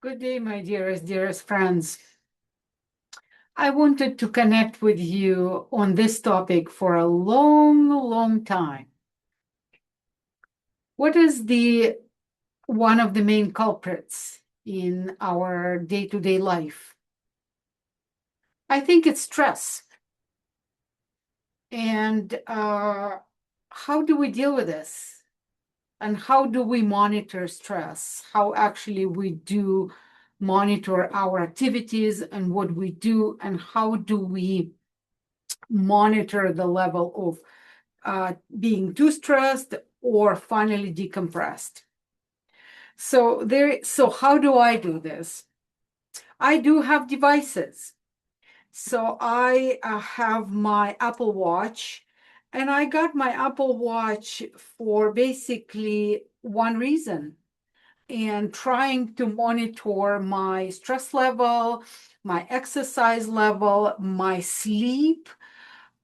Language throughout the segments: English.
Good day, my dearest friends. I wanted to connect with you on this topic for a long time. What is one of the main culprits in our day-to-day life? I think it's stress. And how do we deal with this? And how do we monitor stress? How actually we do monitor our activities and what we do, and how do we monitor the level of being too stressed or finally decompressed. So how do I do this? I do have devices. So I have my Apple Watch, and I got my Apple Watch for basically one reason, and trying to monitor my stress level, my exercise level, my sleep,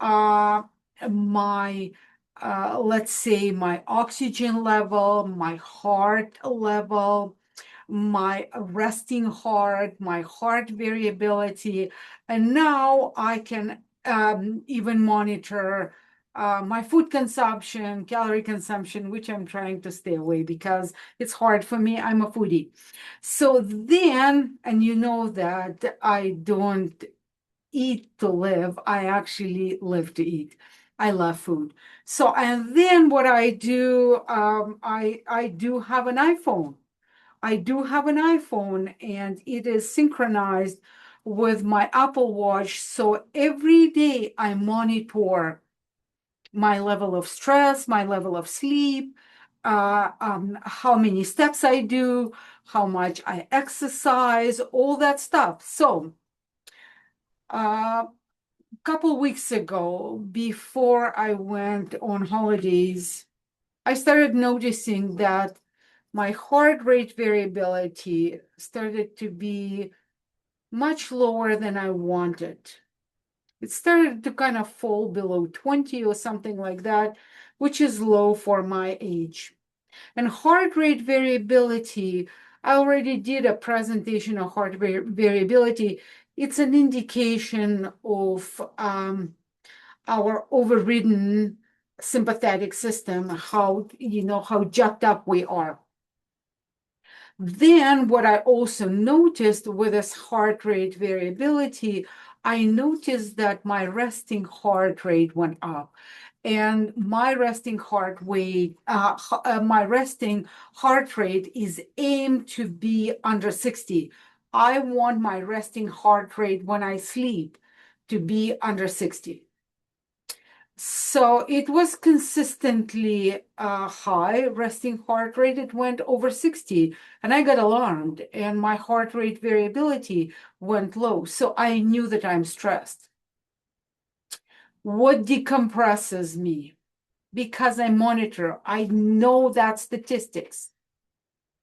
my let's say my oxygen level, my heart level, my resting heart, my heart variability. And now I can even monitor my food consumption, calorie consumption, which I'm trying to stay away because it's hard for me. I'm a foodie. So then, and you know that I don't eat to live. I actually live to eat. I love food. So, and then what I do, I do have an iPhone. I do have an iPhone, and it is synchronized with my Apple Watch. So every day I monitor my level of stress, my level of sleep, how many steps I do, how much I exercise, all that stuff. So, uh, couple weeks ago, before I went on holidays, I started noticing that my heart rate variability started to be much lower than I wanted. It started to kind of fall below 20 or something like that, which is low for my age. And heart rate variability, I already did a presentation of heart variability. It's an indication of our overridden sympathetic system, how jacked up we are. Then what I also noticed with this heart rate variability, I noticed that my resting heart rate went up. And my resting heart rate, is aimed to be under 60. I want my resting heart rate when I sleep to be under 60. So it was consistently high resting heart rate. It went over 60, and I got alarmed, and my heart rate variability went low. So I knew that I'm stressed. What decompresses me? Because I monitor, I know that statistics.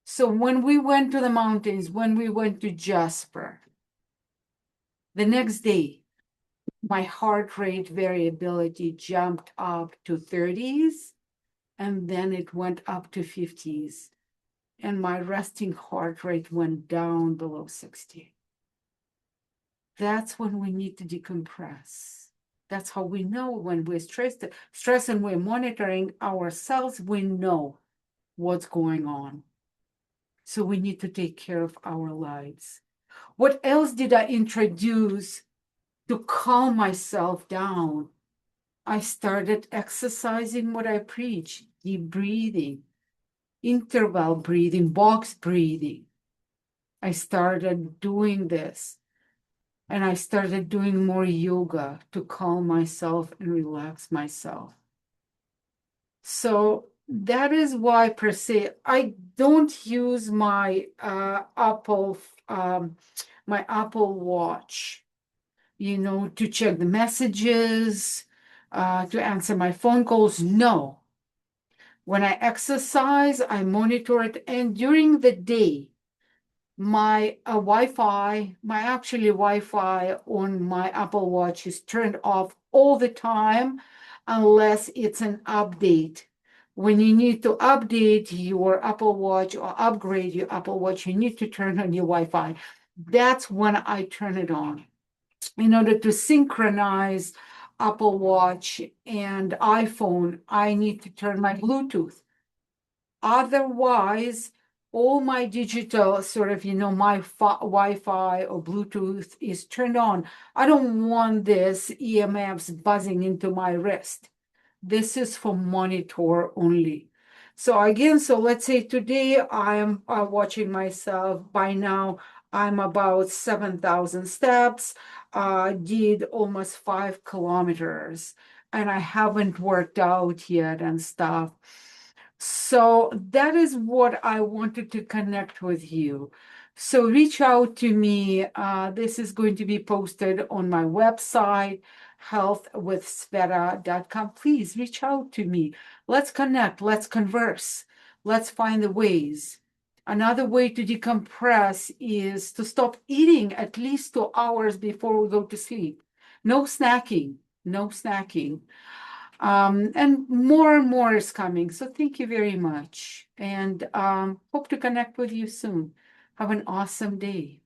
So when we went to the mountains, when we went to Jasper, the next day, my heart rate variability jumped up to 30s, and then it went up to 50s, and my resting heart rate went down below 60. That's when we need to decompress. That's how we know when we're stressed and we're monitoring ourselves, we know what's going on. So we need to take care of our lives. What else did I introduce to calm myself down? I started exercising what I preach, deep breathing, interval breathing, box breathing. I started doing this, and I started doing more yoga to calm myself and relax myself. So that is why, per se, I don't use my Apple Watch, to check the messages, to answer my phone calls. No. When I exercise, I monitor it, and during the day, my Wi-Fi on my Apple Watch is turned off all the time unless it's an update When you need to update your Apple Watch or upgrade your Apple Watch, you need to turn on your Wi-Fi. That's when I turn it on. In order to synchronize Apple Watch and iPhone, I need to turn my Bluetooth. Otherwise, all my digital sort of, my Wi-Fi or Bluetooth is turned on. I don't want this EMFs buzzing into my wrist. This is for monitor only. So again, so let's say today I am watching myself. By now, I'm about 7,000 steps, did almost 5 kilometers, and I haven't worked out yet and stuff. So that is what I wanted to connect with you. So reach out to me. This is going to be posted on my website, healthwithsveta.com. Please reach out to me. Let's connect. Let's converse. Let's find the ways. Another way to decompress is to stop eating at least 2 hours before we go to sleep. No snacking. No snacking. And more is coming. So thank you very much. And hope to connect with you soon. Have an awesome day.